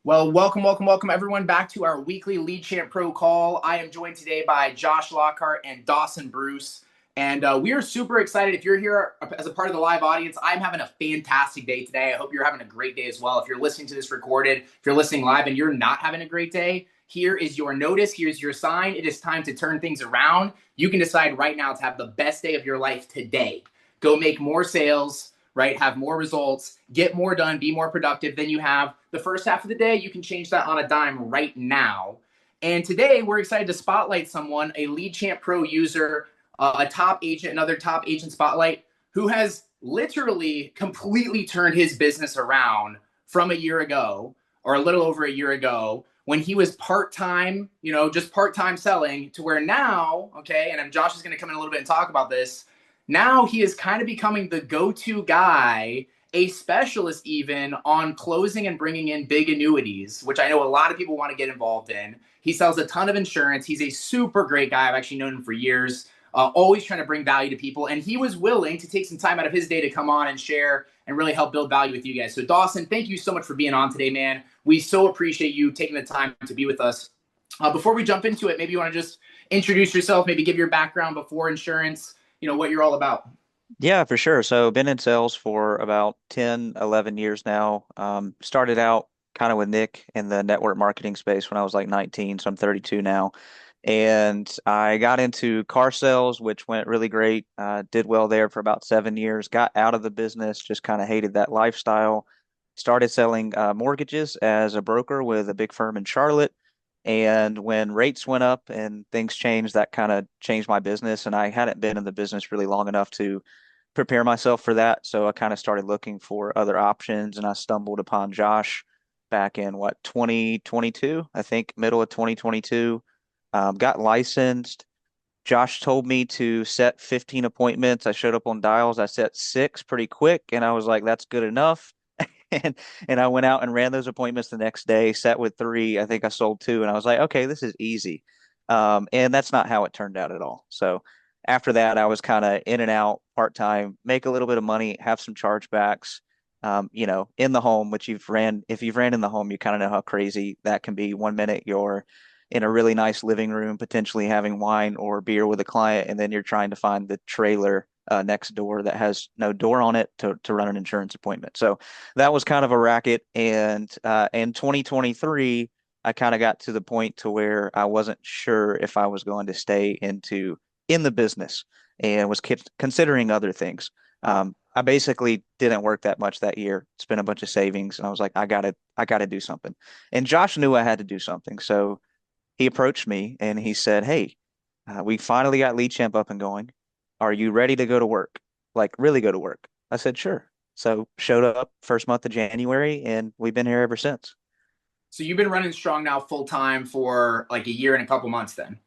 Well, welcome everyone back to our weekly Lead Champ Pro call. I am joined today by Josh Lockhart and Dawson Bruce. And we are super excited. If you're here as a part of the live audience, I'm having a fantastic day today. I hope you're having a great day as well. If you're listening to this recorded, if you're listening live and you're not having a great day, here is your notice. Here's your sign. It is time to turn things around. You can decide right now to have the best day of your life today. Go make more sales, right? Have more results, get more done, be more productive than you have the first half of the day. You can change that on a dime right now. And today we're excited to spotlight someone, a Lead Champ Pro user, a top agent, another top agent spotlight, who has literally completely turned his business around from a year ago or a little over a year ago when he was part-time, just part-time selling to where now, okay, and Josh is going to come in a little bit and talk about this. Now he is kind of becoming the go-to guy, a specialist even on closing and bringing in big annuities, which I know a lot of people want to get involved in. He sells a ton of insurance. He's a super great guy. I've actually known him for years, always trying to bring value to people. And he was willing to take some time out of his day to come on and share and really help build value with you guys. So Dawson, thank you so much for being on today, man. We so appreciate you taking the time to be with us. Before we jump into it, maybe you want to just introduce yourself, maybe give your background before insurance, what you're all about. Yeah, for sure. So been in sales for about 10, 11 years now. Started out kind of with Nick in the network marketing space when I was like 19, so I'm 32 now. And I got into car sales, which went really great. Did well there for about 7 years. Got out of the business, just kind of hated that lifestyle. Started selling mortgages as a broker with a big firm in Charlotte. And when rates went up and things changed, that kind of changed my business. And I hadn't been in the business really long enough to prepare myself for that. So I kind of started looking for other options and I stumbled upon Josh back in 2022, I think middle of 2022. Got licensed. Josh told me to set 15 appointments. I showed up on dials. I set six pretty quick and I was like, that's good enough. And I went out and ran those appointments the next day, sat with three. I think I sold two and I was like, okay, this is easy. And that's not how it turned out at all. So after that, I was kind of in and out part-time, make a little bit of money, have some chargebacks, in the home, which if you've ran in the home, you kind of know how crazy that can be. 1 minute you're in a really nice living room, potentially having wine or beer with a client, and then you're trying to find the trailer next door that has no door on it to run an insurance appointment. So that was kind of a racket. And in 2023, I kind of got to the point to where I wasn't sure if I was going to stay in the business and was considering other things. I basically didn't work that much that year, spent a bunch of savings, and I was like, I gotta do something. And Josh knew I had to do something, so he approached me and he said, "Hey, we finally got Lead Champ up and going. Are you ready to go to work? Like really go to work?" I said, "Sure." So showed up first month of January, and we've been here ever since. So you've been running strong now full time for like a year and a couple months then.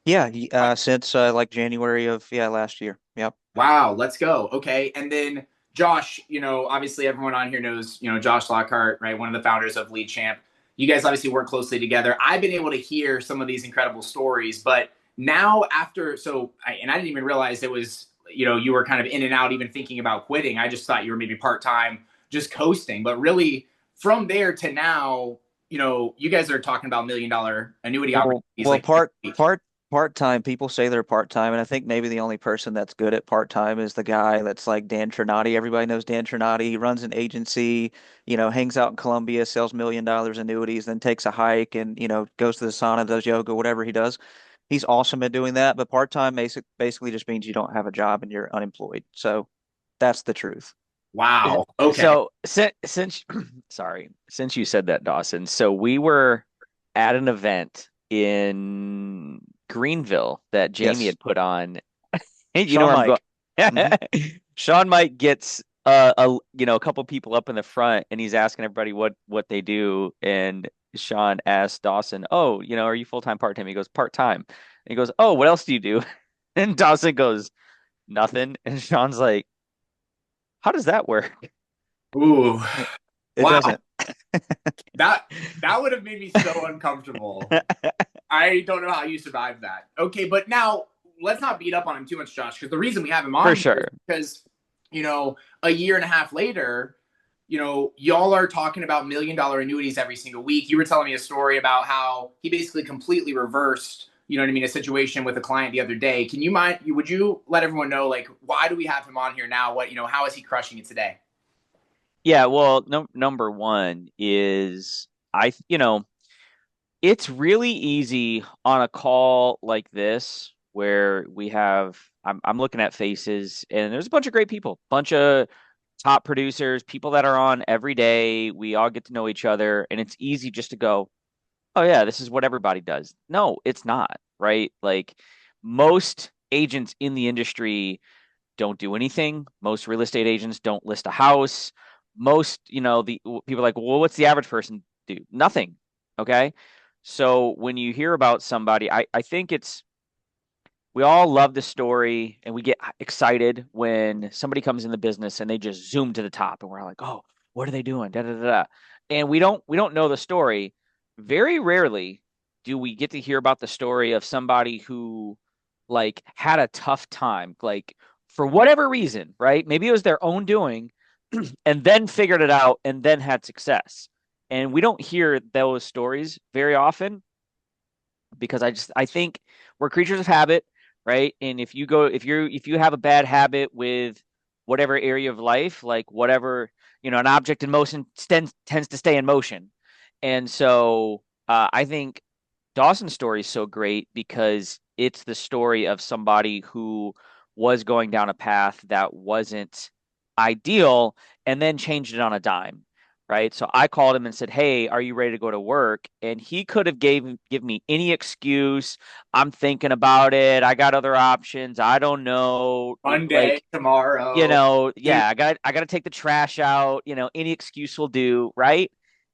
Yeah, since like January of last year. Yep. Wow, let's go. Okay. And then Josh, obviously everyone on here knows, Josh Lockhart, right? One of the founders of Lead Champ. You guys obviously work closely together. I've been able to hear some of these incredible stories, but now and I didn't even realize it was, you were kind of in and out, even thinking about quitting. I just thought you were maybe part-time, just coasting, but really from there to now, you guys are talking about $1 million annuity opportunities Well, like part every week. part-time, people say they're part-time, and I think maybe the only person that's good at part-time is the guy that's like Dan Trinati. Everybody knows Dan Trinati. He runs an agency, hangs out in Colombia, sells $1 million annuities, then takes a hike and, goes to the sauna, does yoga, whatever he does. He's awesome at doing that, but part-time basically just means you don't have a job and you're unemployed. So that's the truth. Wow. Okay. So since sorry, since you said that, Dawson, so we were at an event in Greenville that Jamie Yes. had put on. Hey, you know Sean where I'm Mike. Hmm. going. Sean Mike gets a couple people up in the front and he's asking everybody what they do. And Sean asked Dawson, "Oh, are you full-time, part-time?" He goes, "Part-time." And he goes, "Oh, what else do you do?" And Dawson goes, "Nothing." And Sean's like, "How does that work?" Ooh. It Wow. doesn't. That would have made me so uncomfortable. I don't know how you survived that. Okay, but now let's not beat up on him too much, Josh, because the reason we have him For on here is sure. because, a year and a half later, y'all are talking about $1 million annuities every single week. You were telling me a story about how he basically completely reversed, a situation with a client the other day. Would you let everyone know, like, why do we have him on here now? How is he crushing it today? Yeah, well, no, number one is it's really easy on a call like this where I'm looking at faces and there's a bunch of great people, bunch of top producers, people that are on every day. We all get to know each other, and it's easy just to go, oh yeah, this is what everybody does. No, it's not, right? Like most agents in the industry don't do anything. Most real estate agents don't list a house. Most, the people are like, well, what's the average person do? Nothing. Okay. So when you hear about somebody, I think we all love the story and we get excited when somebody comes in the business and they just zoom to the top and we're like, oh, what are they doing? Da, da, da, da. And we don't know the story. Very rarely do we get to hear about the story of somebody who like had a tough time, like for whatever reason, right? Maybe it was their own doing and then figured it out and then had success. And we don't hear those stories very often because I think we're creatures of habit, right? And if you have a bad habit with whatever area of life, like whatever, an object in motion tends to stay in motion. And so I think Dawson's story is so great because it's the story of somebody who was going down a path that wasn't ideal and then changed it on a dime, right? So I called him and said, "Hey, are you ready to go to work?" And he could have give me any excuse. I'm thinking about it. I got other options. I don't know. Monday, Like, tomorrow. yeah, I got to take the trash out, any excuse will do, right?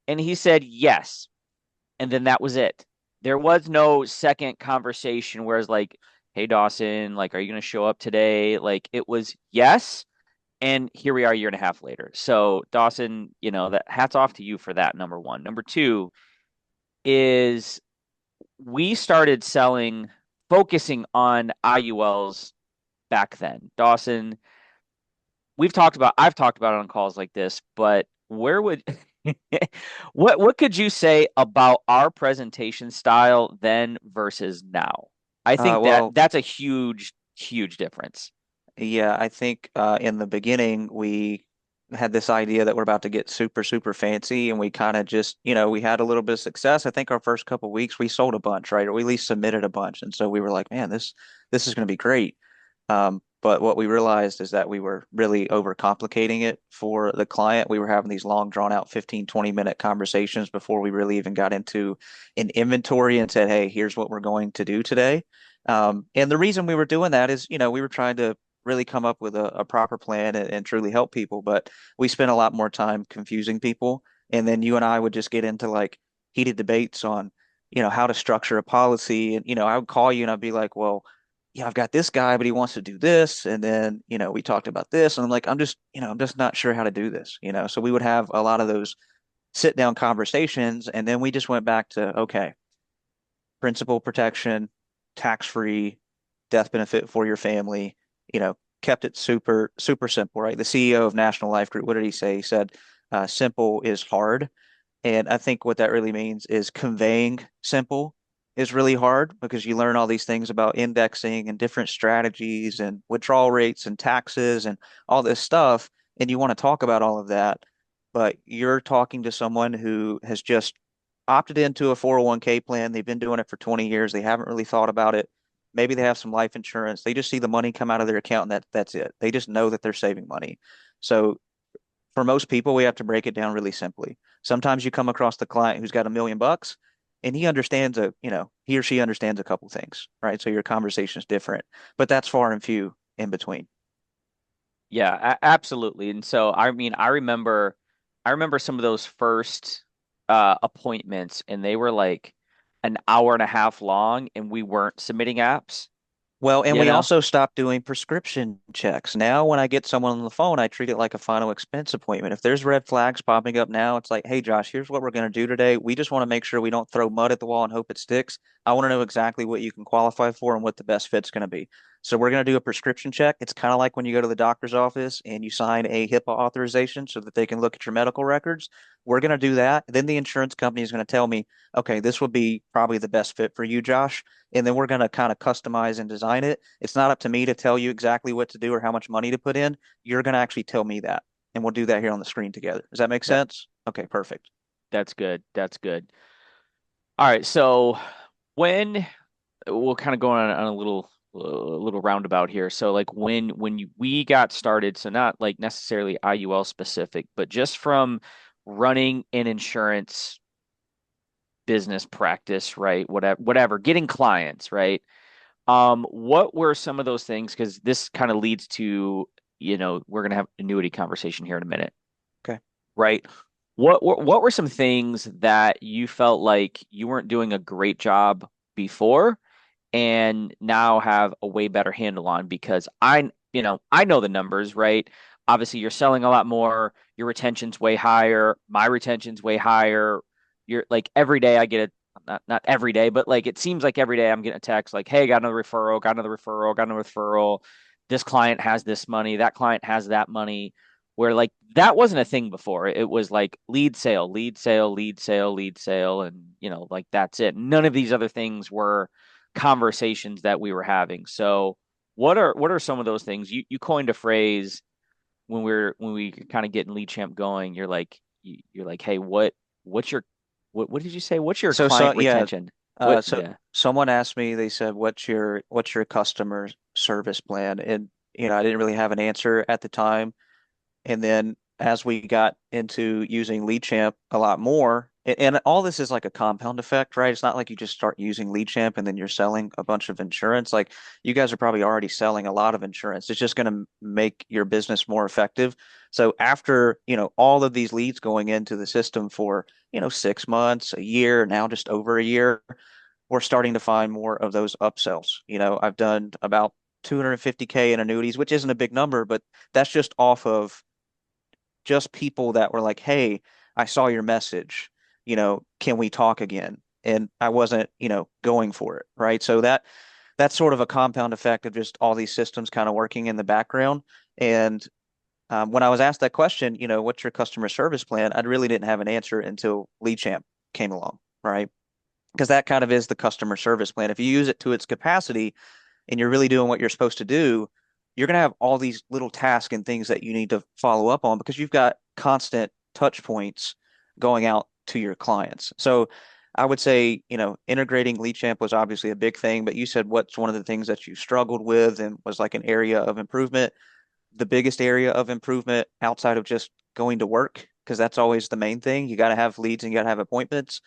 And he said, "Yes." And then that was it. There was no second conversation where it's like, hey, Dawson, like, are you going to show up today? Like, it was yes. And here we are a year and a half later. So, Dawson, that hats off to you for that, number one. Number two is we started focusing on IULs back then. Dawson, I've talked about it on calls like this, but where would what could you say about our presentation style then versus now? I think that Well, that's a huge, huge difference. yeah, I think in the beginning we had this idea that we're about to get super, super fancy, and we kind of just, we had a little bit of success. I think our first couple of weeks we sold a bunch, right? Or we at least submitted a bunch, and so we were like, man, this is going to be great. But what we realized is that we were really overcomplicating it for the client. We were having these long, drawn out 15, 20-minute conversations before we really even got into an inventory and said, hey, here's what we're going to do today. And the reason we were doing that is, we were trying to really come up with a proper plan and truly help people, but we spent a lot more time confusing people. And then you and I would just get into like heated debates on, how to structure a policy. And, I would call you and I'd be like, well, yeah, I've got this guy, but he wants to do this. And then, we talked about this. And I'm like, I'm just not sure how to do this. So we would have a lot of those sit down conversations. And then we just went back to, okay, principal protection, tax free, death benefit for your family, kept it super, super simple, right? The CEO of National Life Group, what did he say? He said, simple is hard. And I think what that really means is conveying simple is really hard because you learn all these things about indexing and different strategies and withdrawal rates and taxes and all this stuff. And you want to talk about all of that, but you're talking to someone who has just opted into a 401k plan. They've been doing it for 20 years. They haven't really thought about it. Maybe they have some life insurance. They just see the money come out of their account and that's it. They just know that they're saving money. So for most people, we have to break it down really simply. Sometimes you come across the client who's got $1 million and he or she understands a couple things, right? So your conversation is different, but that's far and few in between. Yeah, absolutely. And so I remember some of those first appointments and they were like an hour and a half long and we weren't submitting apps, Well, and you we know? also stopped doing prescription checks. Now, when I get someone on the phone, I treat it like a final expense appointment. If there's red flags popping up now, it's like, hey, Josh, here's what we're going to do today. We just want to make sure we don't throw mud at the wall and hope it sticks. I want to know exactly what you can qualify for and what the best fit's going to be. So we're going to do a prescription check. It's kind of like when you go to the doctor's office and you sign a HIPAA authorization so that they can look at your medical records. We're going to do that. Then the insurance company is going to tell me, okay, this would be probably the best fit for you, Josh. And then we're going to kind of customize and design it. It's not up to me to tell you exactly what to do or how much money to put in. You're going to actually tell me that. And we'll do that here on the screen together. Does that make That sense? Okay, perfect. that's good. That's good. All right, so when we'll kind of go on a little roundabout here. So like we got started, so not like necessarily IUL specific, but just from running an insurance business practice, right? Whatever, getting clients, right? What were some of those things? Because this kind of leads to, we're gonna have annuity conversation here in a minute, Okay. right? What were some things that you felt like you weren't doing a great job before and now have a way better handle on? Because I know the numbers, right? Obviously, you're selling a lot more, your retention's way higher, my retention's way higher. You're like every day I get a not every day, but like it seems like every day I'm getting a text like, hey, got another referral, got another referral, got another referral. This client has this money, that client has that money. Where like that wasn't a thing before. It was like lead sale, lead sale, lead sale, lead sale, and like that's it. None of these other things were conversations that we were having. So what are some of those things? You coined a phrase when we kind of getting lead champ going. You're like, hey, what's your what did you say? What's your So client yeah, retention? What yeah. someone asked me, they said, what's your customer service plan? And I didn't really have an answer at the time. And then as we got into using LeadChamp a lot more, and all this is like a compound effect, right? It's not like you just start using LeadChamp and then you're selling a bunch of insurance. Like you guys are probably already selling a lot of insurance. It's just going to make your business more effective. So after, all of these leads going into the system for, 6 months, a year, now just over a year, we're starting to find more of those upsells. I've done about 250K in annuities, which isn't a big number, but that's just off of just people that were like, "Hey, I saw your message. Can we talk again?" And I wasn't, going for it, right? So that's sort of a compound effect of just all these systems kind of working in the background. And when I was asked that question, what's your customer service plan? I really didn't have an answer until LeadChamp came along, right? Because that kind of is the customer service plan. If you use it to its capacity, and you're really doing what you're supposed to do, you're going to have all these little tasks and things that you need to follow up on because you've got constant touch points going out to your clients. So I would say, integrating LeadChamp was obviously a big thing, but you said what's one of the things that you struggled with and was like an area of improvement. The biggest area of improvement outside of just going to work, because that's always the main thing. You got to have leads and you got to have appointments,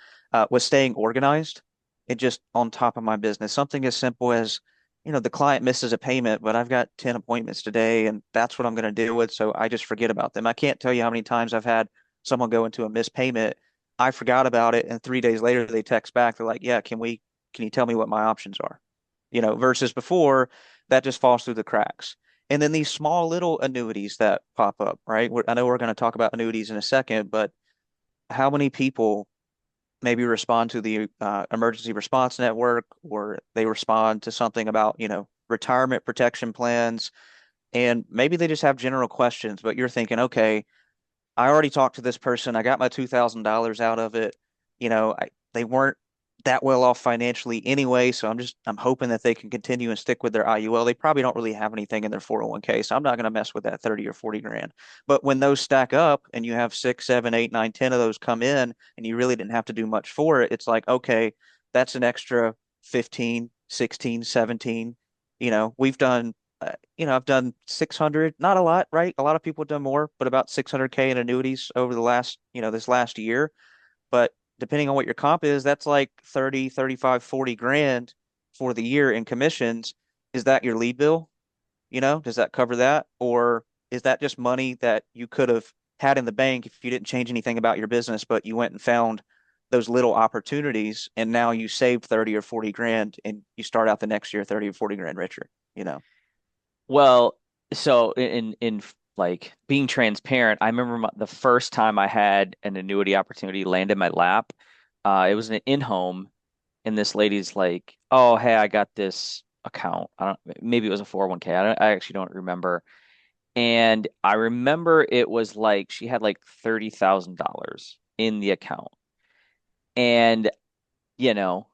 was staying organized and just on top of my business. Something as simple as, the client misses a payment, but I've got 10 appointments today and that's what I'm going to deal with. So I just forget about them. I can't tell you how many times I've had someone go into a missed payment. I forgot about it. And 3 days later, they text back. They're like, yeah, can you tell me what my options are? Versus before that just falls through the cracks. And then these small little annuities that pop up, right? I know we're going to talk about annuities in a second, but how many people maybe respond to the emergency response network, or they respond to something about, retirement protection plans, and maybe they just have general questions, but you're thinking, okay, I already talked to this person. I got my $2,000 out of it. They weren't that well off financially anyway, so I'm hoping that they can continue and stick with their IUL. They probably don't really have anything in their 401k, so I'm not going to mess with that 30 or 40 grand. But when those stack up and you have 6, 7, 8, 9, 10 of those come in and you really didn't have to do much for it, it's like, okay, that's an extra 15, 16, 17. We've done I've done 600, not a lot, right? A lot of people have done more, but about 600K in annuities over the last, this last year. But depending on what your comp is, that's like 30, 35, 40 grand for the year in commissions. Is that your lead bill? Does that cover that? Or is that just money that you could have had in the bank if you didn't change anything about your business, but you went and found those little opportunities and now you saved 30 or 40 grand and you start out the next year 30 or 40 grand richer, you know? Well, so in like being transparent, I remember the first time I had an annuity opportunity land in my lap. It was an in-home, and this lady's like, "Oh, hey, I got this. account. I don't, maybe it was a 401k. I actually don't remember. And I remember it was like she had like $30,000 in the account. And, you know,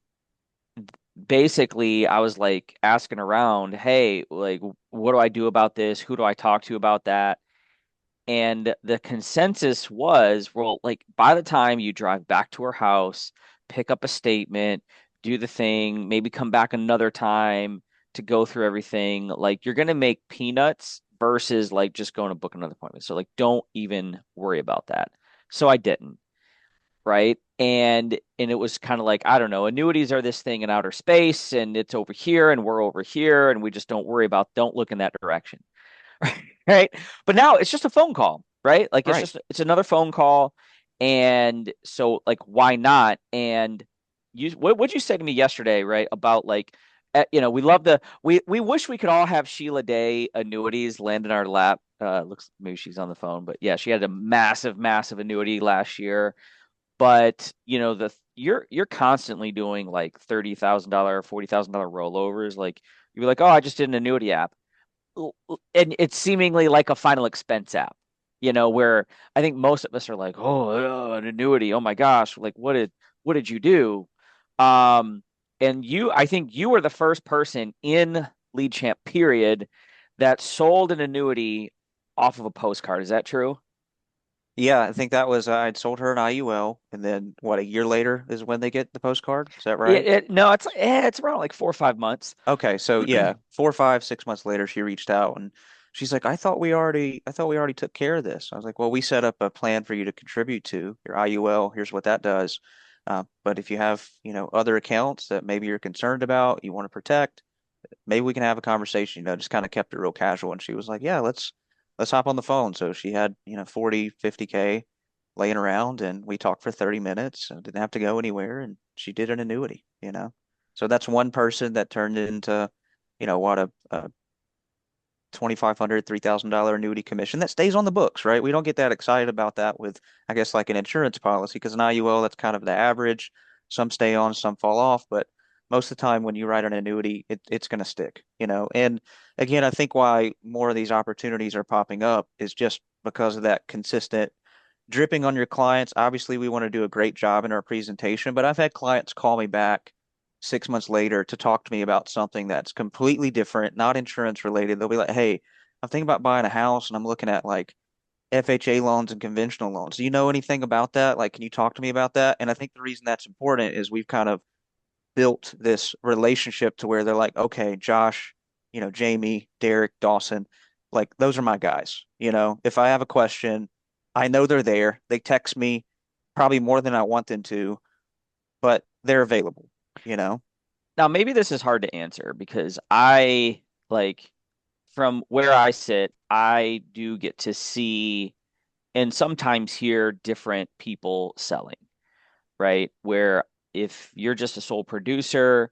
basically I was like asking around, hey, like, what do I do about this? Who do I talk to about that? And the consensus was, well, like by the time you drive back to her house, pick up a statement, do the thing, maybe come back another time to go through everything, like you're gonna make peanuts versus like just going to book another appointment. So like don't even worry about that. So I didn't, right? And it was kind of like, I don't know, annuities are this thing in outer space and it's over here and we're over here and we just don't look in that direction. Right. But now it's just a phone call, right? Like Right. it's another phone call. And so like why not? And what'd you say to me yesterday, right? About like we love we wish we could all have Sheila Day annuities land in our lap. Looks maybe she's on the phone, but yeah, she had a massive, massive annuity last year. But you're constantly doing like $30,000, $40,000 rollovers. Like you're like, oh, I just did an annuity app and it's seemingly like a final expense app, where I think most of us are like, oh, an annuity. Oh my gosh, like what did you do? Um, and I think you were the first person in Lead Champ period that sold an annuity off of a postcard. Is that true? Yeah, I think that was I'd sold her an IUL, and then what, a year later is when they get the postcard. Is that right? No, it's around like 4 or 5 months. Okay, so yeah, 4 or 5, 6 months later, she reached out and she's like, I thought we already took care of this. I was like, well, we set up a plan for you to contribute to your IUL. Here's what that does. But if you have, other accounts that maybe you're concerned about, you want to protect, maybe we can have a conversation. Just kind of kept it real casual. And she was like, yeah, let's hop on the phone. So she had, 40, 50K laying around and we talked for 30 minutes. So didn't have to go anywhere. And she did an annuity. So that's one person that turned into, what a $2,500, $3,000 annuity commission that stays on the books, right? We don't get that excited about that with, I guess, like an insurance policy, because an IUL, that's kind of the average. Some stay on, some fall off, but most of the time when you write an annuity, it's going to stick. And again, I think why more of these opportunities are popping up is just because of that consistent dripping on your clients. Obviously, we want to do a great job in our presentation, but I've had clients call me back 6 months later to talk to me about something that's completely different, not insurance related. They'll be like, hey, I'm thinking about buying a house and I'm looking at like FHA loans and conventional loans. Do you know anything about that? Like, can you talk to me about that? And I think the reason that's important is we've kind of built this relationship to where they're like, okay, Josh, Jamie, Derek, Dawson, like those are my guys. If I have a question, I know they're there. They text me probably more than I want them to, but they're available, you know? Now, maybe this is hard to answer because I like from where I sit, I do get to see and sometimes hear different people selling, right? Where if you're just a sole producer,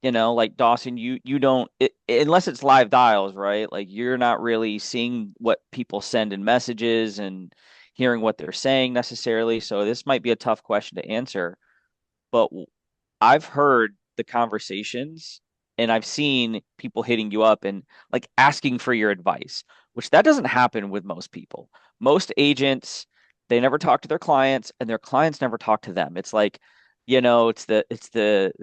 like Dawson, you don't unless it's live dials, right? Like you're not really seeing what people send in messages and hearing what they're saying necessarily. So this might be a tough question to answer, but I've heard the conversations and I've seen people hitting you up and like asking for your advice, which that doesn't happen with most people. Most agents, they never talk to their clients and their clients never talk to them. It's like, it's the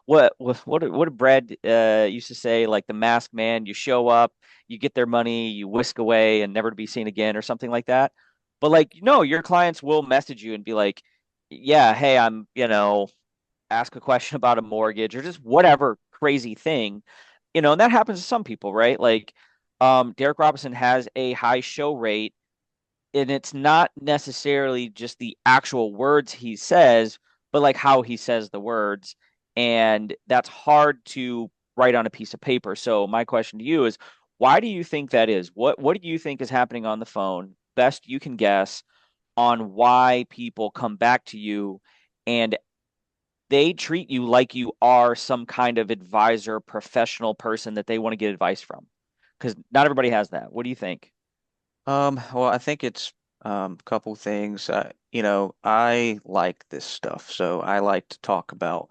what did Brad used to say, like the masked man, you show up, you get their money, you whisk away and never to be seen again or something like that. But like, no, your clients will message you and be like, yeah, hey, I'm, ask a question about a mortgage or just whatever crazy thing, and that happens to some people, right? Like, Derek Robinson has a high show rate, and it's not necessarily just the actual words he says, but like how he says the words. And that's hard to write on a piece of paper. So my question to you is, why do you think that is? What do you think is happening on the phone? Best you can guess on why people come back to you and they treat you like you are some kind of advisor, professional person that they want to get advice from. Because not everybody has that. What do you think? Well, I think it's a couple things. I like this stuff, so I like to talk about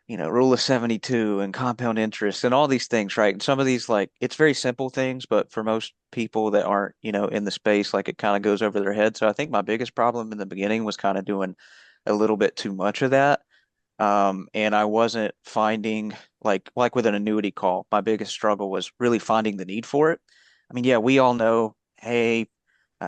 rule of 72 and compound interest and all these things, right? And some of these, like, it's very simple things, but for most people that aren't, in the space, like it kind of goes over their head. So I think my biggest problem in the beginning was kind of doing a little bit too much of that. And I wasn't finding like with an annuity call, my biggest struggle was really finding the need for it. I mean, yeah, we all know, hey,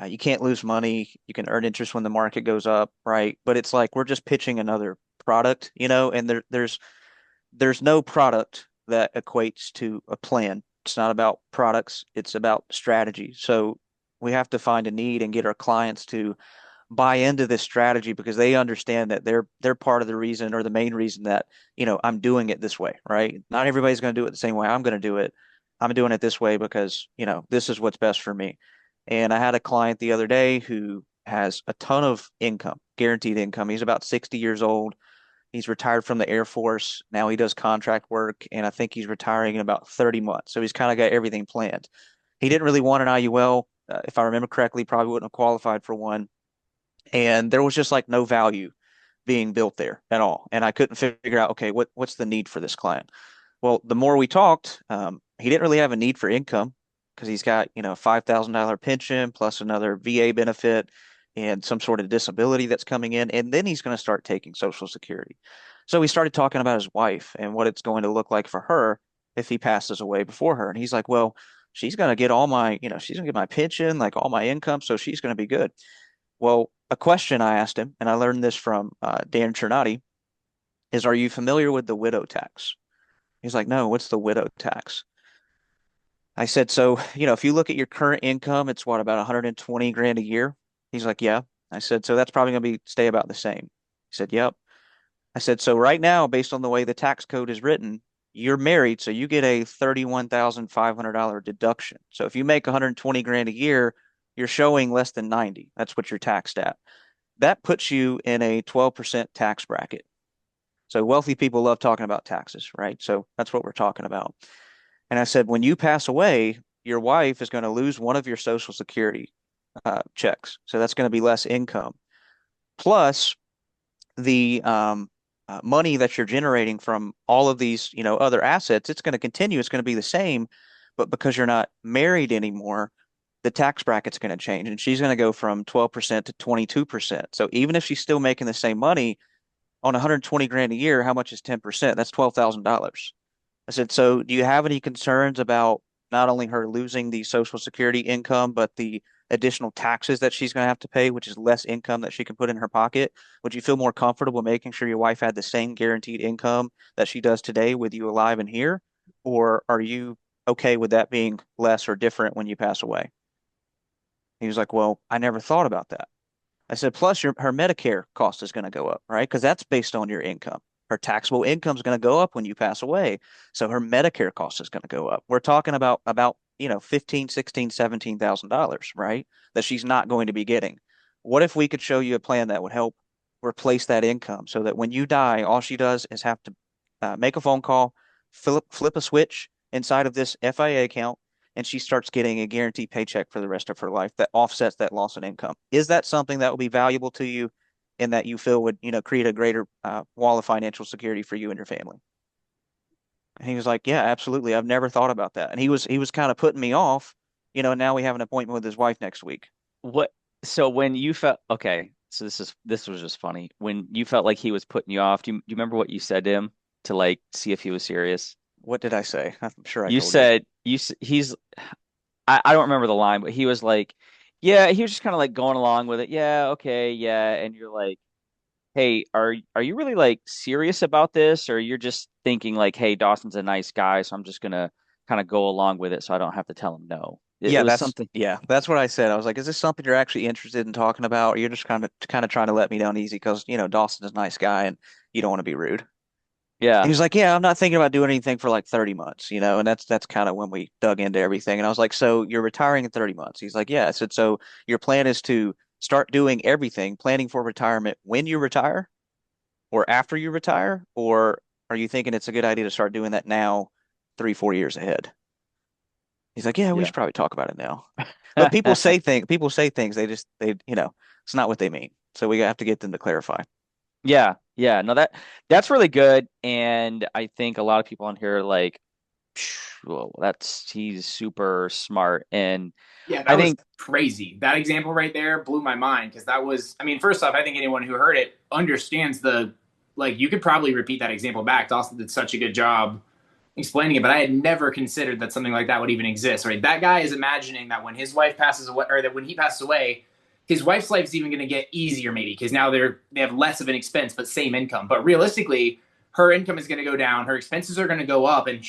you can't lose money. You can earn interest when the market goes up, right? But it's like we're just pitching another product, and there's no product that equates to a plan. It's not about products, it's about strategy. So we have to find a need and get our clients to buy into this strategy because they understand that they're part of the reason or the main reason that, I'm doing it this way, right? Not everybody's going to do it the same way I'm going to do it. I'm doing it this way because, this is what's best for me. And I had a client the other day who has a ton of income, guaranteed income. He's about 60 years old. He's retired from the Air Force. Now he does contract work, and I think he's retiring in about 30 months. So he's kind of got everything planned. He didn't really want an IUL. If I remember correctly, probably wouldn't have qualified for one. And there was just like no value being built there at all. And I couldn't figure out, okay, what's the need for this client? Well, the more we talked, he didn't really have a need for income because he's got, $5,000 pension plus another VA benefit and some sort of disability that's coming in. And then he's going to start taking Social Security. So we started talking about his wife and what it's going to look like for her if he passes away before her. And he's like, well, she's going to get all my, she's going to get my pension, like all my income. So she's going to be good. Well, a question I asked him, and I learned this from Dan Chernati, is, are you familiar with the widow tax? He's like, no, what's the widow tax? I said, so, if you look at your current income, it's what, about 120 grand a year? He's like, yeah. I said, so that's probably going to be stay about the same. He said, yep. I said, so right now, based on the way the tax code is written, you're married, so you get a $31,500 deduction. So if you make 120 grand a year, you're showing less than 90. That's what you're taxed at. That puts you in a 12% tax bracket. So wealthy people love talking about taxes, right? So that's what we're talking about. And I said, when you pass away, your wife is going to lose one of your Social Security checks. So that's going to be less income. Plus the money that you're generating from all of these, other assets, it's going to continue. It's going to be the same, but because you're not married anymore, the tax bracket's going to change, and she's going to go from 12% to 22%. So even if she's still making the same money on 120 grand a year, how much is 10%? That's $12,000. I said, so do you have any concerns about not only her losing the Social Security income, but the additional taxes that she's going to have to pay, which is less income that she can put in her pocket? Would you feel more comfortable making sure your wife had the same guaranteed income that she does today with you alive and here? Or are you okay with that being less or different when you pass away? He was like, well, I never thought about that. I said, plus her Medicare cost is going to go up, right? Because that's based on your income. Her taxable income is going to go up when you pass away. So her Medicare cost is going to go up. We're talking about, 15, 16, $17,000, right? That she's not going to be getting. What if we could show you a plan that would help replace that income so that when you die, all she does is have to make a phone call, flip a switch inside of this FIA account, and she starts getting a guaranteed paycheck for the rest of her life that offsets that loss in income. Is that something that will be valuable to you and that you feel would, create a greater wall of financial security for you and your family? And he was like, yeah, absolutely. I've never thought about that. And he was kind of putting me off, and now we have an appointment with his wife next week. What, so when you felt, okay, so this was just funny. When you felt like he was putting you off, do you remember what you said to him to like see if he was serious? What did I say? I'm sure I You told you. said he's I don't remember the line, but he was like, yeah, he was just kind of like going along with it. Yeah, okay, yeah. And you're like, hey, are you really like serious about this, or you're just thinking like, hey, Dawson's a nice guy, so I'm just gonna kind of go along with it, so I don't have to tell him no. It Yeah, was something. that's what I said. I was like, is this something you're actually interested in talking about? Or you're just kind of trying to let me down easy because, Dawson's a nice guy and you don't want to be rude. And he Yeah, was like, yeah, I'm not thinking about doing anything for like 30 months, and that's kind of when we dug into everything. And I was like, so you're retiring in 30 months? He's like, yeah. I said, so your plan is to start doing everything, planning for retirement when you retire or after you retire, or are you thinking it's a good idea to start doing that now, 3, 4 years ahead? He's like, yeah, we yeah. should probably talk about it now. But people say things, it's not what they mean. So we have to get them to clarify. Yeah, Yeah, no, that's really good. And I think a lot of people on here are like, well, he's super smart. And Yeah, I that was think, crazy. That example right there blew my mind because that was, I mean, first off, I think anyone who heard it understands like, you could probably repeat that example back. Dawson did such a good job explaining it, but I had never considered that something like that would even exist, right? That guy is imagining that when his wife passes away, or that when he passes away, his wife's life is even going to get easier, maybe, because now they have less of an expense, but same income. But realistically, her income is going to go down, her expenses are going to go up, and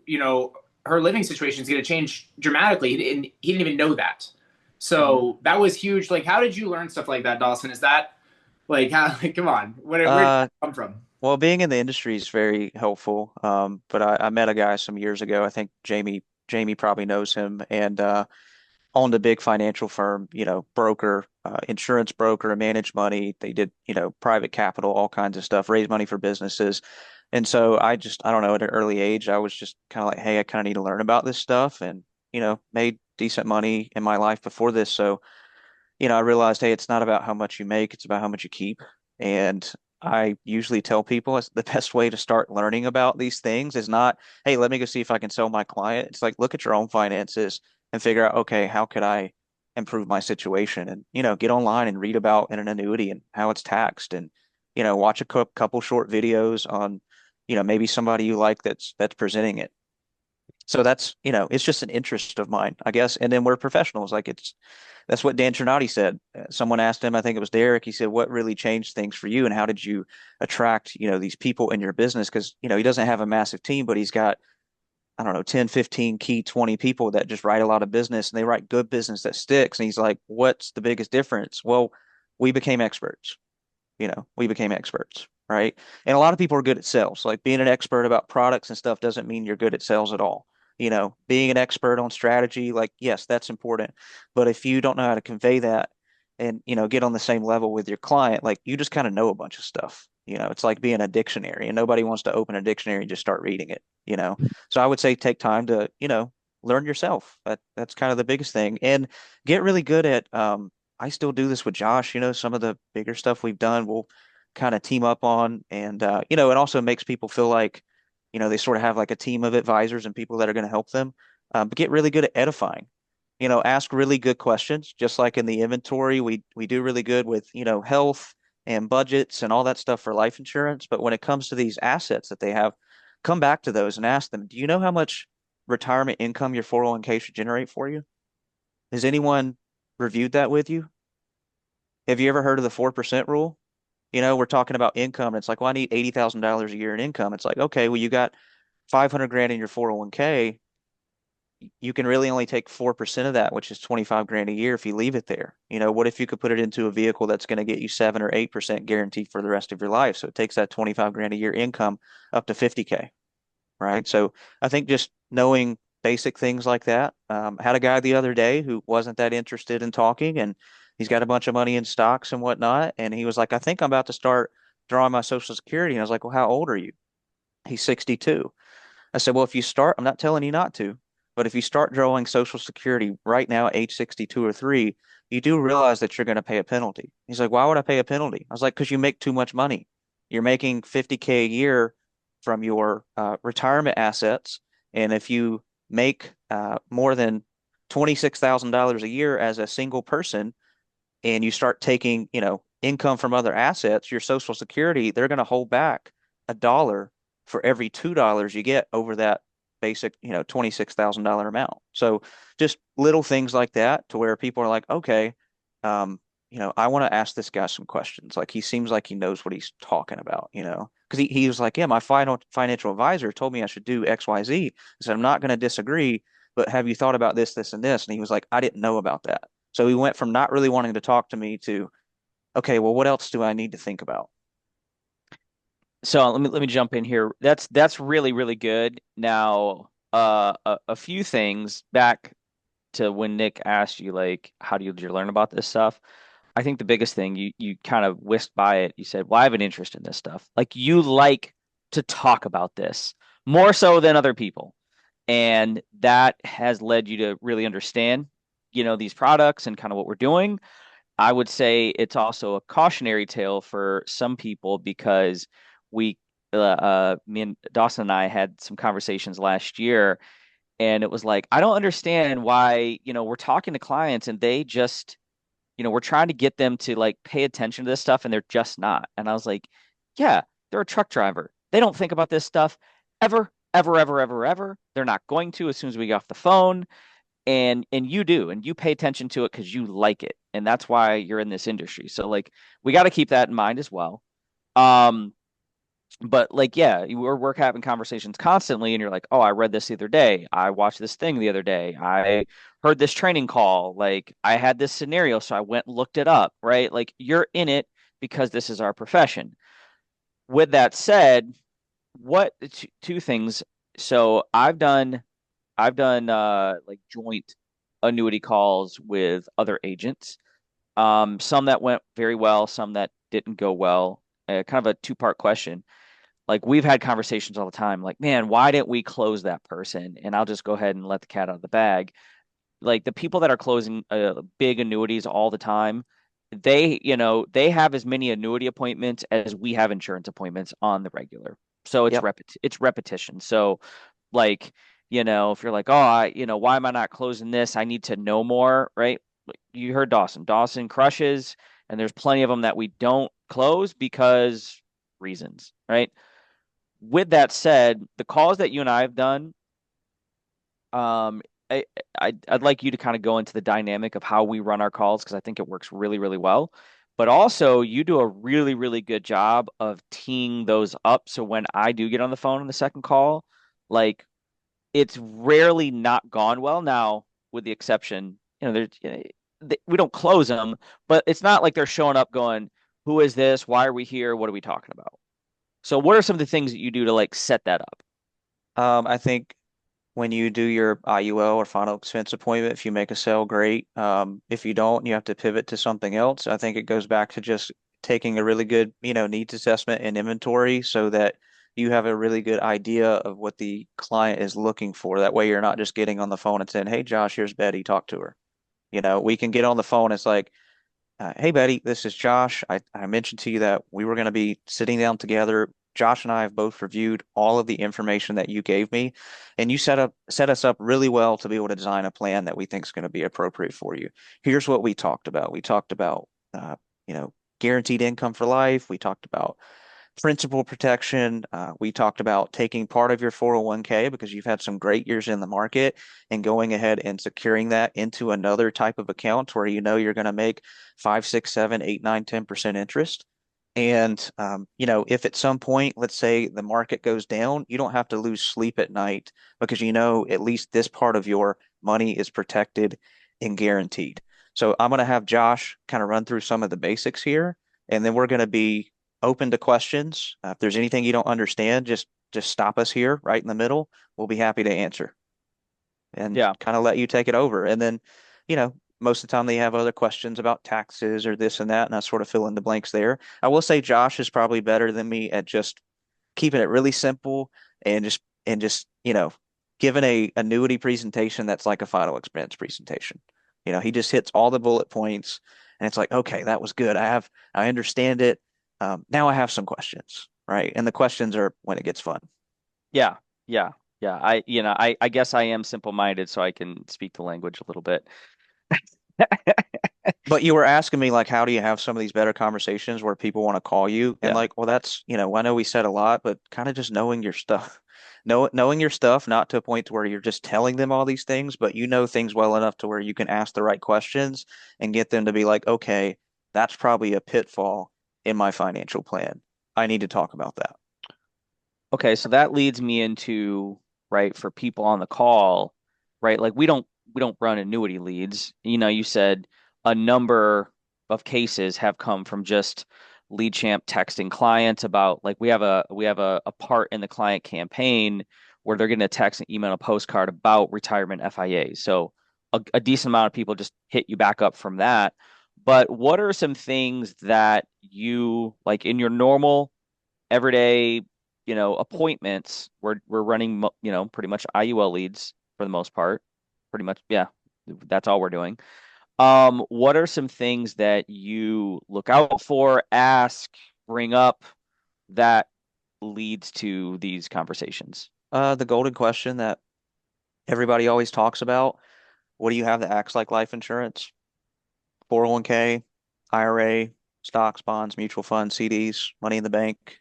you know, her living situation is going to change dramatically. He didn't even know that. Mhm. So that was huge. Like, how did you learn stuff like that, Dawson? Is that like how? Like, come on, where did Uh, that come from? well, being in the industry is very helpful. But I met a guy some years ago. I think Jamie probably knows him, and owned a big financial firm, broker, insurance broker, and managed money. They did, private capital, all kinds of stuff, raise money for businesses. And so I don't know, at an early age, I was just kind of like, hey, I kind of need to learn about this stuff, and, made decent money in my life before this. So, I realized, hey, it's not about how much you make, it's about how much you keep. And I usually tell people it's the best way to start learning about these things is not, hey, let me go see if I can sell my client. It's like, look at your own finances and figure out, okay, how could I improve my situation? And, get online and read about an annuity and how it's taxed and, watch a couple short videos on, maybe somebody you like that's presenting it. So that's, it's just an interest of mine, I guess. And then we're professionals. Like that's what Dan Trinati said. Someone asked him, I think it was Derek, he said, what really changed things for you and how did you attract, these people in your business? Because, he doesn't have a massive team, but he's got, I don't know, 10, 15 key 20 people that just write a lot of business and they write good business that sticks. And he's like, what's the biggest difference? Well, we became experts we became experts, right? And a lot of people are good at sales. Like being an expert about products and stuff doesn't mean you're good at sales at all. Being an expert on strategy, like, yes, that's important. But if you don't know how to convey that and, get on the same level with your client, like you just kind of know a bunch of stuff. It's like being a dictionary and nobody wants to open a dictionary and just start reading it. So I would say take time to, learn yourself. That's kind of the biggest thing. And get really good at I still do this with Josh. Some of the bigger stuff we've done, we'll kind of team up on. And, it also makes people feel like, they sort of have like a team of advisors and people that are going to help them. But get really good at edifying. Ask really good questions, just like in the inventory. We do really good with, health and budgets and all that stuff for life insurance. But when it comes to these assets that they have, come back to those and ask them, do you know how much retirement income your 401k should generate for you? Has anyone reviewed that with you? Have you ever heard of the 4% rule? We're talking about income. And it's like, well, I need $80,000 a year in income. It's like, okay, well, you got 500 grand in your 401k. You can really only take 4% of that, which is 25 grand a year if you leave it there. What if you could put it into a vehicle that's going to get you 7 or 8% guaranteed for the rest of your life? So it takes that 25 grand a year income up to 50K, right? So I think just knowing basic things like that. Had a guy the other day who wasn't that interested in talking, and he's got a bunch of money in stocks and whatnot. And he was like, I think I'm about to start drawing my Social Security. And I was like, well, how old are you? He's 62. I said, well, if you start, I'm not telling you not to, but if you start drawing Social Security right now at age 62 or three, you do realize that you're going to pay a penalty. He's like, why would I pay a penalty? I was like, because you make too much money. You're making 50K a year from your retirement assets. And if you make more than $26,000 a year as a single person, and you start taking, income from other assets, your Social Security, they're going to hold back a dollar for every $2 you get over that basic, $26,000 amount. So just little things like that to where people are like, okay, I want to ask this guy some questions. Like he seems like he knows what he's talking about, because he was like, yeah, my financial advisor told me I should do X, Y, Z. I said, I'm not going to disagree, but have you thought about this, this, and this? And he was like, I didn't know about that. So he went from not really wanting to talk to me to, okay, well, what else do I need to think about? So let me jump in here. That's really really good. Now, a few things back to when Nick asked you like, how did you learn about this stuff? I think the biggest thing you kind of whisked by it. You said, "Well, I have an interest in this stuff." Like you like to talk about this more so than other people, and that has led you to really understand, these products and kind of what we're doing. I would say it's also a cautionary tale for some people because we, me and Dawson and I had some conversations last year, and it was like, I don't understand why, we're talking to clients and they just, we're trying to get them to like pay attention to this stuff and they're just not. And I was like, yeah, they're a truck driver. They don't think about this stuff ever, ever, ever, ever, ever. They're not going to as soon as we get off the phone. And you do, and you pay attention to it because you like it. And that's why you're in this industry. So like we got to keep that in mind as well. Um, but like, yeah, we're having conversations constantly, and you're like, oh, I read this the other day. I watched this thing the other day. I heard this training call. Like, I had this scenario, so I went and looked it up, right? Like, you're in it because this is our profession. With that said, what two things? So I've done like joint annuity calls with other agents. Some that went very well, some that didn't go well. Kind of a two-part question. Like we've had conversations all the time, like, man, why didn't we close that person? And I'll just go ahead and let the cat out of the bag. Like the people that are closing big annuities all the time, they have as many annuity appointments as we have insurance appointments on the regular. So Yep. it's repetition. So like, if you're like, oh, why am I not closing this? I need to know more, right? You heard Dawson. Dawson crushes, and there's plenty of them that we don't close because reasons, right? With that said, the calls that you and I have done, um, I, I'd like you to kind of go into the dynamic of how we run our calls because I think it works really, really well. But also, you do a really, really good job of teeing those up. So when I do get on the phone on the second call, like it's rarely not gone well. Now, with the exception, there's we don't close them, but it's not like they're showing up going, "Who is this? Why are we here? What are we talking about?" So, what are some of the things that you do to like set that up? I think when you do your IUL or final expense appointment, if you make a sale, great. If you don't, you have to pivot to something else. I think it goes back to just taking a really good, needs assessment and inventory so that you have a really good idea of what the client is looking for. That way you're not just getting on the phone and saying, "Hey, Josh, here's Betty, talk to her." We can get on the phone. It's like, hey, Betty, this is Josh. I mentioned to you that we were going to be sitting down together. Josh and I have both reviewed all of the information that you gave me, and you set us up really well to be able to design a plan that we think is going to be appropriate for you. Here's what we talked about. We talked about, uh, you know, guaranteed income for life. We talked about principal protection. We talked about taking part of your 401k because you've had some great years in the market and going ahead and securing that into another type of account where you're going to make 5, 6, 7, 8, 9, 10% interest. And if at some point, let's say the market goes down, you don't have to lose sleep at night because at least this part of your money is protected and guaranteed. So I'm going to have Josh kind of run through some of the basics here, and then we're going to be open to questions. If there's anything you don't understand, just stop us here right in the middle. We'll be happy to answer and Yeah. kind of let you take it over. And then, most of the time they have other questions about taxes or this and that, and I sort of fill in the blanks there. I will say Josh is probably better than me at just keeping it really simple and just giving a annuity presentation that's like a final expense presentation. He just hits all the bullet points and it's like, okay, that was good. I understand it. Now I have some questions, right? And the questions are when it gets fun. Yeah. Yeah. Yeah. I guess I am simple-minded, so I can speak the language a little bit. But you were asking me like, how do you have some of these better conversations where people want to call you? And Yeah. like, well, that's, I know we said a lot, but kind of just knowing your stuff, knowing your stuff, not to a point to where you're just telling them all these things, but you know things well enough to where you can ask the right questions and get them to be like, okay, that's probably a pitfall in my financial plan. I need to talk about that. Okay, so that leads me into, right, for people on the call, right? Like we don't run annuity leads. You said a number of cases have come from just lead champ texting clients about like we have a part in the client campaign where they're getting a text and email a postcard about retirement FIAs. So a decent amount of people just hit you back up from that. But what are some things that you like in your normal everyday, appointments. We're running, pretty much IUL leads for the most part. Pretty much, yeah, that's all we're doing. What are some things that you look out for, ask, bring up that leads to these conversations? The golden question that everybody always talks about, what do you have that acts like life insurance? 401k, IRA, stocks, bonds, mutual funds, CDs, money in the bank.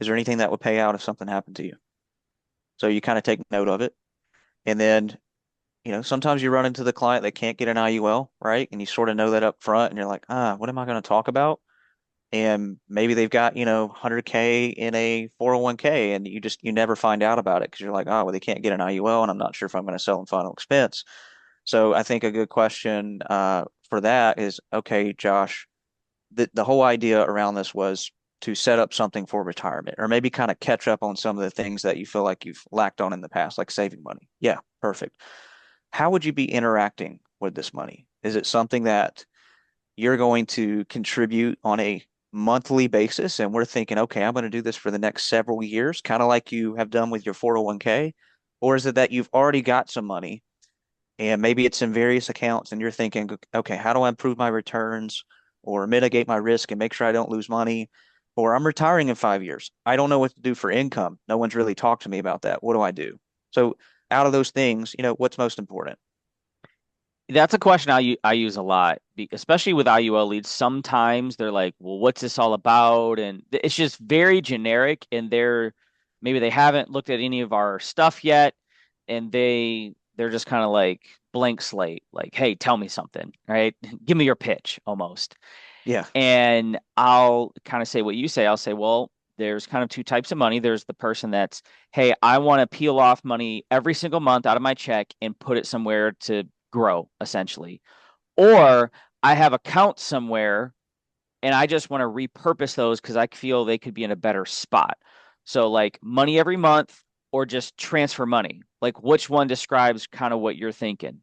Is there anything that would pay out if something happened to you? So you kind of take note of it. And then, sometimes you run into the client that can't get an IUL, right? And you sort of know that up front and you're like, what am I going to talk about? And maybe they've got, 100K in a 401k and you never find out about it because you're like, oh, well, they can't get an IUL and I'm not sure if I'm going to sell them final expense. So I think a good question for that is, okay, Josh, the whole idea around this was to set up something for retirement or maybe kind of catch up on some of the things that you feel like you've lacked on in the past, like saving money. Yeah, perfect. How would you be interacting with this money? Is it something that you're going to contribute on a monthly basis? And we're thinking, okay, I'm going to do this for the next several years, kind of like you have done with your 401k? Or is it that you've already got some money and maybe it's in various accounts and you're thinking, okay, how do I improve my returns or mitigate my risk and make sure I don't lose money? Or I'm retiring in 5 years. I don't know what to do for income. No one's really talked to me about that. What do I do? So out of those things, what's most important? That's a question I use a lot, especially with IUL leads. Sometimes they're like, "Well, what's this all about?" And it's just very generic, and maybe they haven't looked at any of our stuff yet, and they're just kind of like blank slate, like, "Hey, tell me something, right? Give me your pitch," almost. Yeah. And I'll kind of say what you say. I'll say, "Well, there's kind of two types of money. There's the person that's, hey, I want to peel off money every single month out of my check and put it somewhere to grow, essentially. Or I have accounts somewhere and I just want to repurpose those because I feel they could be in a better spot. So, like money every month or just transfer money. Like, which one describes kind of what you're thinking?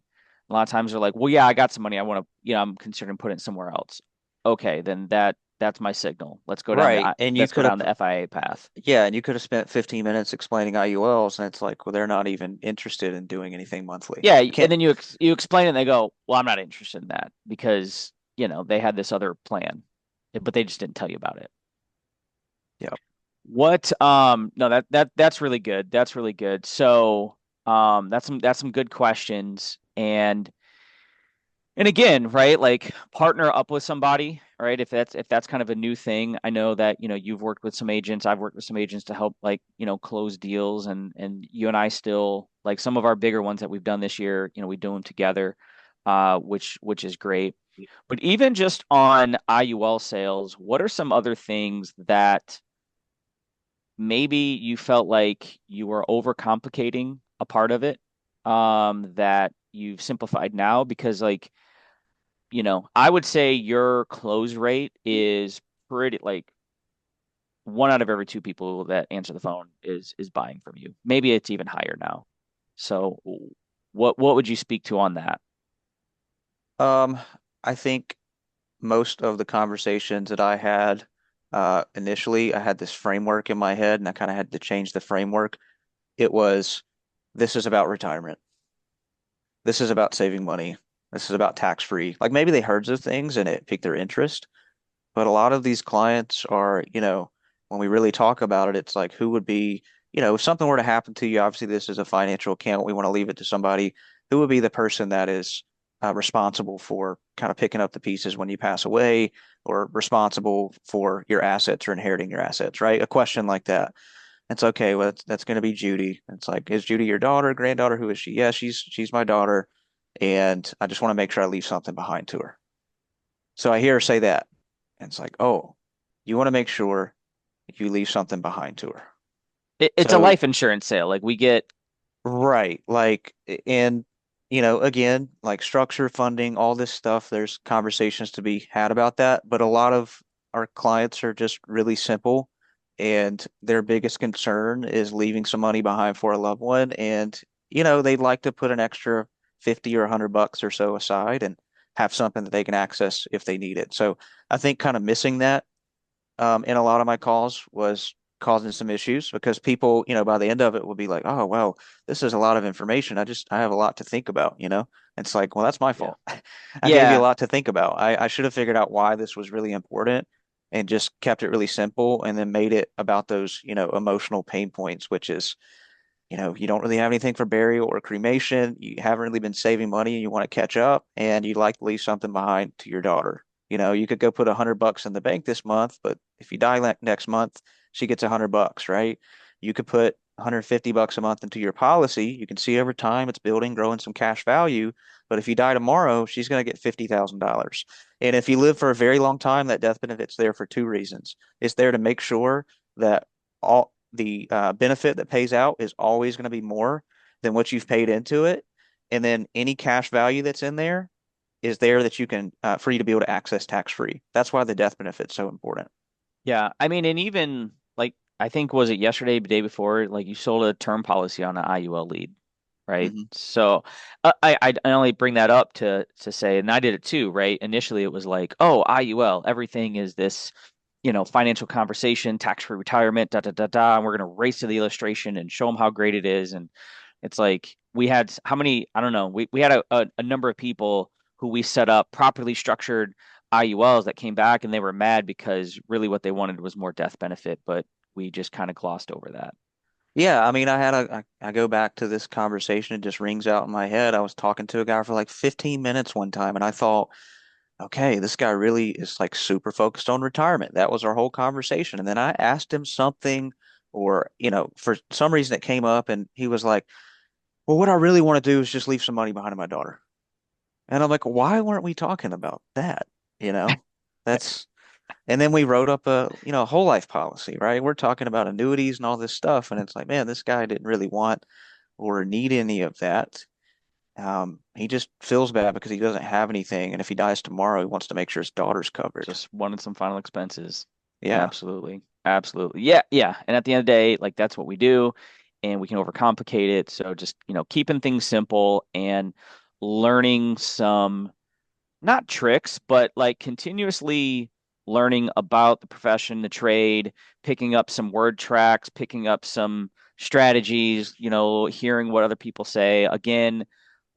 A lot of times they're like, well, yeah, I got some money. I want to, I'm considering putting it somewhere else. Okay, then that's my signal. Right. And you Let's go could down have, the FIA path. yeah, and you could have spent 15 minutes explaining IULs, and it's like, well, they're not even interested in doing anything monthly. Yeah, You and can't, then you explain it and they go, well, I'm not interested in that because, they had this other plan, but they just didn't tell you about it. yeah. What no that's really good. That's really good. So that's some good questions. And again, right, like partner up with somebody, right? If that's kind of a new thing. I know that, you've worked with some agents, I've worked with some agents to help like, close deals and you and I still like some of our bigger ones that we've done this year, we do them together, which is great. But even just on IUL sales, what are some other things that maybe you felt like you were overcomplicating a part of it, that you've simplified now? Because like, I would say your close rate is pretty like one out of every two people that answer the phone is buying from you. Maybe it's even higher now. So what would you speak to on that? Um, I think most of the conversations that I had initially, I had this framework in my head and I kind of had to change the framework. It was, this is about retirement. This is about saving money. This is about tax free. Like maybe they heard those things and it piqued their interest. But a lot of these clients are, when we really talk about it, it's like who would be, if something were to happen to you, obviously this is a financial account. We want to leave it to somebody who would be the person that is responsible for kind of picking up the pieces when you pass away or responsible for your assets or inheriting your assets, right? A question like that. It's okay. Well, that's going to be Judy. It's like, is Judy your daughter, granddaughter? Who is she? Yeah, she's my daughter, and I just want to make sure I leave something behind to her. So I hear her say that. And it's like, oh, you want to make sure you leave something behind to her. It's a So, life insurance sale. Like we get, right. Like, and, again, like structure, funding, all this stuff, there's conversations to be had about that. But a lot of our clients are just really simple. And their biggest concern is leaving some money behind for a loved one. And, they'd like to put an extra 50 or $100 or so aside and have something that they can access if they need it. So I think kind of missing that in a lot of my calls was causing some issues because people, by the end of it will be like, oh, well, this is a lot of information. I have a lot to think about. It's like, well, that's my Yeah. fault. I gave you a Yeah. lot to think about. I should have figured out why this was really important and just kept it really simple and then made it about those, emotional pain points, which is, you don't really have anything for burial or cremation. You haven't really been saving money and you want to catch up and you'd like to leave something behind to your daughter. You could go put $100 in the bank this month, but if you die next month, she gets $100, right? You could put $150 a month into your policy. You can see over time it's building, growing some cash value. But if you die tomorrow, she's going to get $50,000. And if you live for a very long time, that death benefit's there for two reasons. It's there to make sure that all the benefit that pays out is always going to be more than what you've paid into it. And then any cash value that's in there is there that you can for you to be able to access tax free. That's why the death benefit's so important. Yeah. I mean, and even like I think was it yesterday, the day before, like you sold a term policy on an IUL lead, right? Hmm. So I only bring that up to say, and I did it too, right? Initially, it was like, oh, IUL, everything is this, financial conversation, tax-free retirement, da da da da, and we're gonna race to the illustration and show them how great it is. And it's like we had how many? I don't know. We had a number of people who we set up properly structured IULs that came back and they were mad because really what they wanted was more death benefit, but we just kind of glossed over that. Yeah, I mean, I go back to this conversation, it just rings out in my head. I was talking to a guy for like 15 minutes one time, and I thought, okay, this guy really is like super focused on retirement. That was our whole conversation. And then I asked him something, or, for some reason it came up, and he was like, well, what I really want to do is just leave some money behind my daughter. And I'm like, why weren't we talking about that? You know, that's, and then we wrote up a whole life policy, right? We're talking about annuities and all this stuff. And it's like, man, this guy didn't really want or need any of that. He just feels bad because he doesn't have anything. And if he dies tomorrow, he wants to make sure his daughter's covered. Just wanted some final expenses. Yeah. Absolutely. Absolutely. Yeah, yeah. And at the end of the day, like that's what we do, and we can overcomplicate it. So just, keeping things simple and learning some not tricks, but like continuously learning about the profession, the trade, picking up some word tracks, picking up some strategies, hearing what other people say. Again,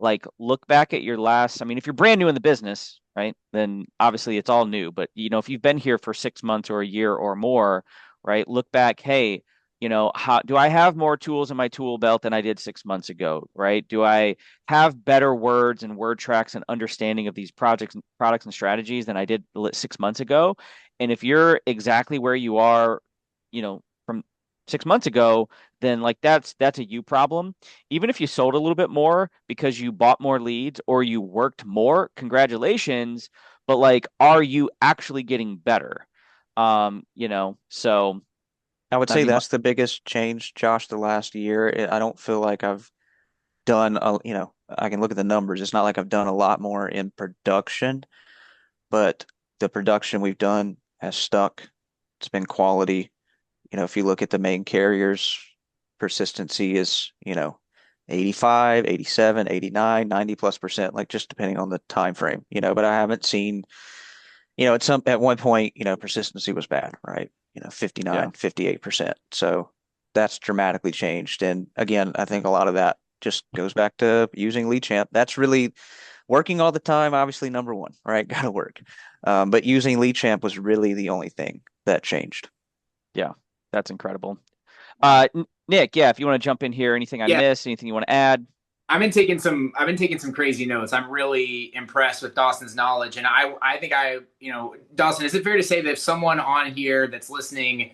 like look back at your last, I mean, if you're brand new in the business, right, then obviously it's all new. But, if you've been here for 6 months or a year or more, right, look back, hey, how do I have more tools in my tool belt than I did 6 months ago, right? Do I have better words and word tracks and understanding of these projects, products and strategies than I did 6 months ago? And if you're exactly where you are, from 6 months ago, then like that's a you problem. Even if you sold a little bit more because you bought more leads or you worked more, congratulations. But like, are you actually getting better? So I would I say mean, that's the biggest change, Josh, the last year. I don't feel like I've done I can look at the numbers. It's not like I've done a lot more in production, but the production we've done has stuck. It's been quality. If you look at the main carriers, persistency is, 85, 87, 89, 90 plus percent, like just depending on the time frame, but I haven't seen, at one point, persistency was bad, right? yeah. 59, 58%. So that's dramatically changed. And again, I think a lot of that just goes back to using lead champ. That's really working all the time, obviously number one, right? Got to work. But using lead champ was really the only thing that changed. Yeah, that's incredible. Nick, yeah, if you want to jump in here, anything I Yeah, missed, anything you want to add? I've been taking some crazy notes. I'm really impressed with Dawson's knowledge. And I think Dawson, is it fair to say that if someone on here that's listening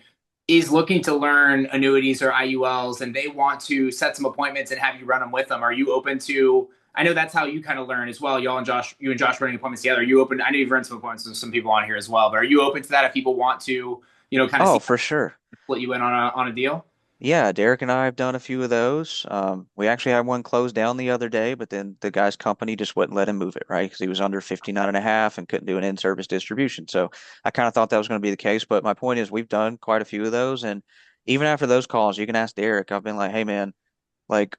is looking to learn annuities or IULs and they want to set some appointments and have you run them with them, are you open to, I know that's how you kind of learn as well. You and Josh running appointments together. Are you open? I know you've run some appointments with some people on here as well, but are you open to that if people want to, kind of Oh, see for sure. split you in on a deal? Yeah, Derek and I have done a few of those. We actually had one closed down the other day, but then the guy's company just wouldn't let him move it, right? Because he was under 59 and a half and couldn't do an in-service distribution. So I kind of thought that was going to be the case. But my point is we've done quite a few of those. And even after those calls, you can ask Derek. I've been like, hey, man, like,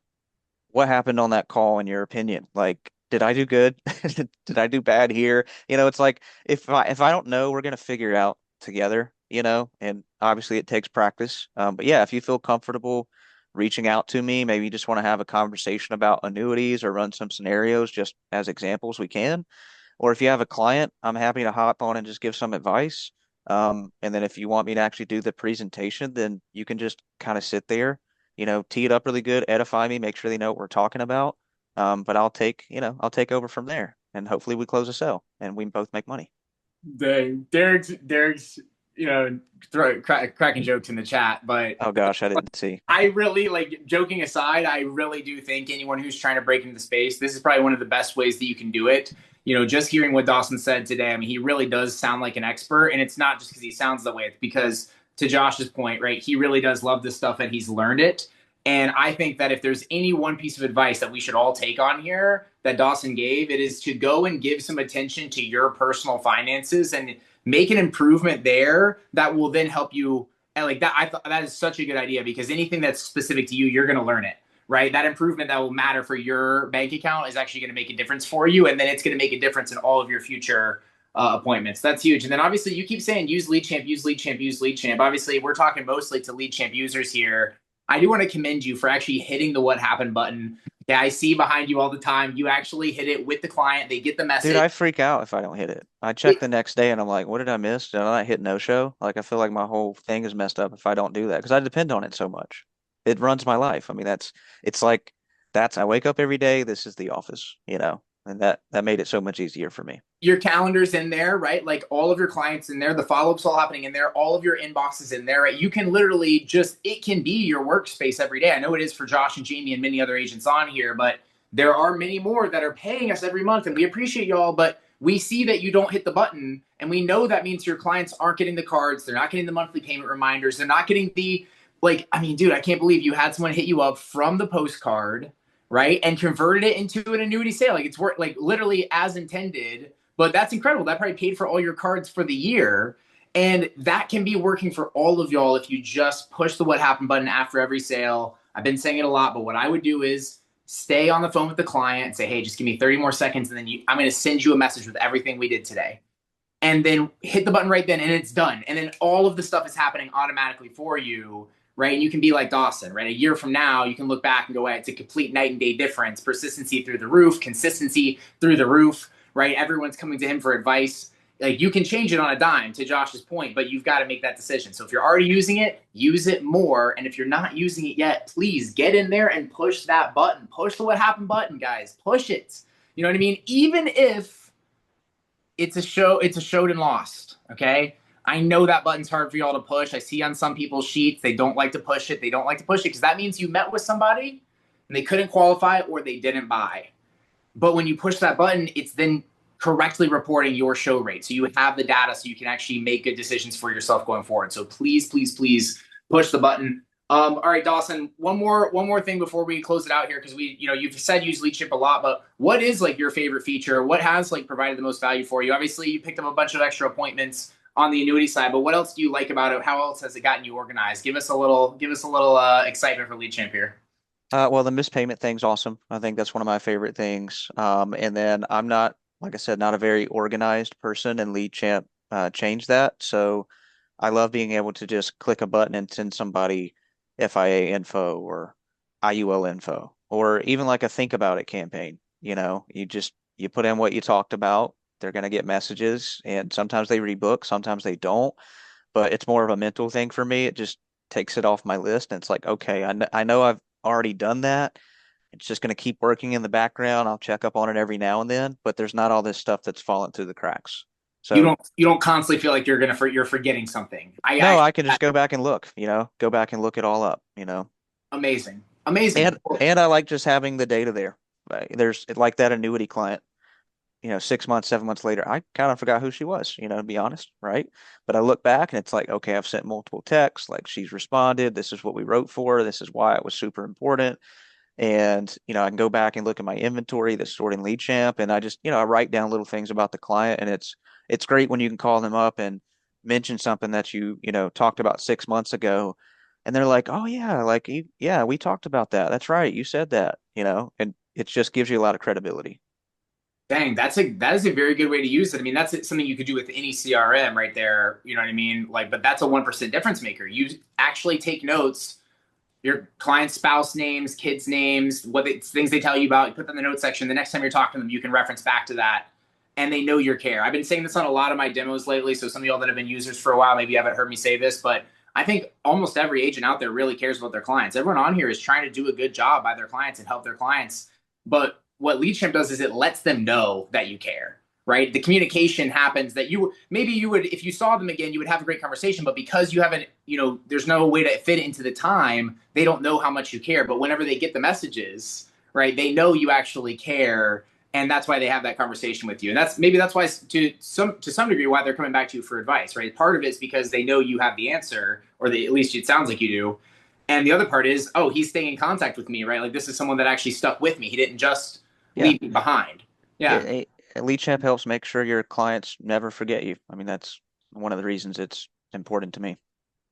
what happened on that call in your opinion? Like, did I do good? Did I do bad here? It's like if I don't know, we're gonna figure it out together. and obviously it takes practice. But yeah, if you feel comfortable reaching out to me, maybe you just want to have a conversation about annuities or run some scenarios just as examples, we can. Or if you have a client, I'm happy to hop on and just give some advice. And then if you want me to actually do the presentation, then you can just kind of sit there, tee it up really good, edify me, make sure they know what we're talking about. But I'll take over from there and hopefully we close a sale and we both make money. Derek's cracking jokes in the chat, but Oh gosh, I didn't see. I really like, joking aside, I really do think anyone who's trying to break into the space, this is probably one of the best ways that you can do it. Just hearing what Dawson said today, I mean, he really does sound like an expert, and it's not just because he sounds that way, it's because, to Josh's point, right, he really does love this stuff and he's learned it. And I think that if there's any one piece of advice that we should all take on here that Dawson gave, it is to go and give some attention to your personal finances and make an improvement there that will then help you. And like that, I thought that is such a good idea, because anything that's specific to you, you're going to learn it, right? That improvement that will matter for your bank account is actually going to make a difference for you. And then it's going to make a difference in all of your future appointments. That's huge. And then obviously you keep saying use lead champ, use lead champ, use lead champ. Obviously we're talking mostly to lead champ users here. I do want to commend you for actually hitting the what happened button. Yeah, I see behind you all the time. You actually hit it with the client. They get the Dude, message. I freak out if I don't hit it. I check the next day and I'm like, what did I miss? Did I not hit no show? Like, I feel like my whole thing is messed up if I don't do that because I depend on it so much. It runs my life. I mean, it's like, I wake up every day. This is the office, and that made it so much easier for me. Your calendar's in there, right? Like all of your clients in there, the follow-ups all happening in there, all of your inboxes in there, right? You can literally it can be your workspace every day. I know it is for Josh and Jamie and many other agents on here, but there are many more that are paying us every month, and we appreciate y'all, but we see that you don't hit the button, and we know that means your clients aren't getting the cards, they're not getting the monthly payment reminders, they're not getting the, like, I mean, dude, I can't believe you had someone hit you up from the postcard, right? And converted it into an annuity sale. Like, it's worked like literally as intended. But that's incredible. That probably paid for all your cards for the year. And that can be working for all of y'all if you just push the what happened button after every sale. I've been saying it a lot, but what I would do is stay on the phone with the client and say, hey, just give me 30 more seconds. And then I'm going to send you a message with everything we did today. And then hit the button right then and it's done. And then all of the stuff is happening automatically for you, right? And you can be like Dawson, right? A year from now, you can look back and go, hey, it's a complete night and day difference. Persistency through the roof, consistency through the roof, right? Everyone's coming to him for advice. Like, you can change it on a dime, to Josh's point, but you've got to make that decision. So if you're already using it, use it more. And if you're not using it yet, please get in there and push that button. Push the what happened button, guys. Push it. You know what I mean? Even if it's a showed and lost, okay? I know that button's hard for y'all to push. I see on some people's sheets, they don't like to push it. They don't like to push it because that means you met with somebody and they couldn't qualify or they didn't buy. But when you push that button, it's then correctly reporting your show rate. So you have the data so you can actually make good decisions for yourself going forward. So please, please, please push the button. All right, Dawson, one more thing before we close it out here, because you've said use lead chip a lot, but what is like your favorite feature? What has like provided the most value for you? Obviously, you picked up a bunch of extra appointments on the annuity side, but what else do you like about it? How else has it gotten you organized? Give us a little excitement for lead champ here. Well, the missed payment thing's awesome. I think that's one of my favorite things. And then I'm not, like I said, not a very organized person, and Lead Champ changed that. So I love being able to just click a button and send somebody FIA info or IUL info, or even like a think about it campaign. You put in what you talked about. They're going to get messages, and sometimes they rebook, sometimes they don't. But it's more of a mental thing for me. It just takes it off my list, and it's like, okay, I know I've already done that. It's just going to keep working in the background. I'll check up on it every now and then, but there's not all this stuff that's fallen through the cracks. You So don't constantly feel like you're forgetting something. no, I can just go back and look, go back and look it all up. Amazing, amazing. And I like just having the data there. There's like that annuity client, 6 months, 7 months later, I kind of forgot who she was, to be honest, right? But I look back and it's like, okay, I've sent multiple texts, like she's responded. This is what we wrote for. This is why it was super important. And, I can go back and look at my inventory that's stored in Lead Champ. And I just, I write down little things about the client. And it's great when you can call them up and mention something that talked about 6 months ago. And they're like, oh yeah, like, yeah, we talked about that. That's right. You said that, and it just gives you a lot of credibility. Dang, that is a very good way to use it. I mean, that's something you could do with any CRM right there. You know what I mean? Like, but that's a 1% difference maker. You actually take notes, your client's spouse names, kids' names, things they tell you about. You put them in the notes section. The next time you're talking to them, you can reference back to that, and they know your care. I've been saying this on a lot of my demos lately. So some of y'all that have been users for a while, maybe you haven't heard me say this, but I think almost every agent out there really cares about their clients. Everyone on here is trying to do a good job by their clients and help their clients. But what LeadChamp does is it lets them know that you care, right? The communication happens that maybe you would, if you saw them again, you would have a great conversation, but because you haven't, there's no way to fit it into the time, they don't know how much you care. But whenever they get the messages, right, they know you actually care. And that's why they have that conversation with you. And that's why to some degree why they're coming back to you for advice, right? Part of it is because they know you have the answer, or at least it sounds like you do. And the other part is, oh, he's staying in contact with me, right? Like this is someone that actually stuck with me. He didn't just Yeah. leave me behind. Yeah. LeadChamp helps make sure your clients never forget you. I mean, that's one of the reasons it's important to me.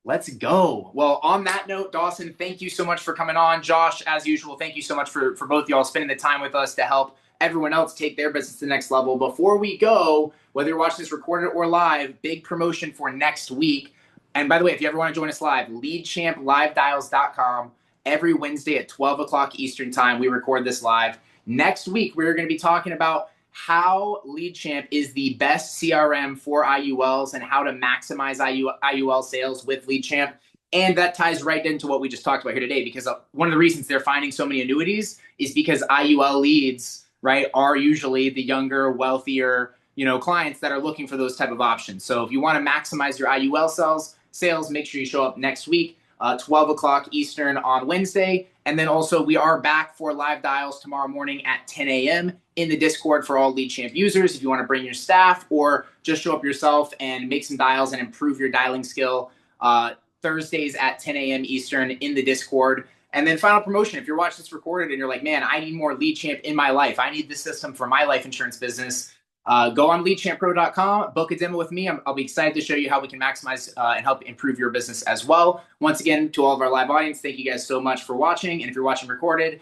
Let's go. Well, on that note, Dawson, thank you so much for coming on. Josh, as usual, thank you so much for both y'all spending the time with us to help everyone else take their business to the next level. Before we go, whether you're watching this recorded or live, big promotion for next week. And by the way, if you ever want to join us live, leadchamplivedials.com. Every Wednesday at 12 o'clock Eastern time, we record this live. Next week, we're going to be talking about how LeadChamp is the best CRM for IULs and how to maximize IUL sales with LeadChamp. And that ties right into what we just talked about here today, because one of the reasons they're finding so many annuities is because IUL leads, right, are usually the younger, wealthier, clients that are looking for those type of options. So if you want to maximize your IUL sales, make sure you show up next week, 12 o'clock Eastern on Wednesday. And then also we are back for live dials tomorrow morning at 10 a.m. in the Discord for all LeadChamp users. If you want to bring your staff or just show up yourself and make some dials and improve your dialing skill, Thursdays at 10 a.m. Eastern in the Discord. And then final promotion, if you're watching this recorded and you're like, man, I need more LeadChamp in my life, I need this system for my life insurance business, go on leadchamppro.com, book a demo with me. I'll be excited to show you how we can maximize and help improve your business as well. Once again, to all of our live audience, thank you guys so much for watching. And if you're watching recorded,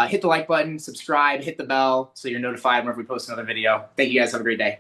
hit the like button, subscribe, hit the bell so you're notified whenever we post another video. Thank you guys. Have a great day.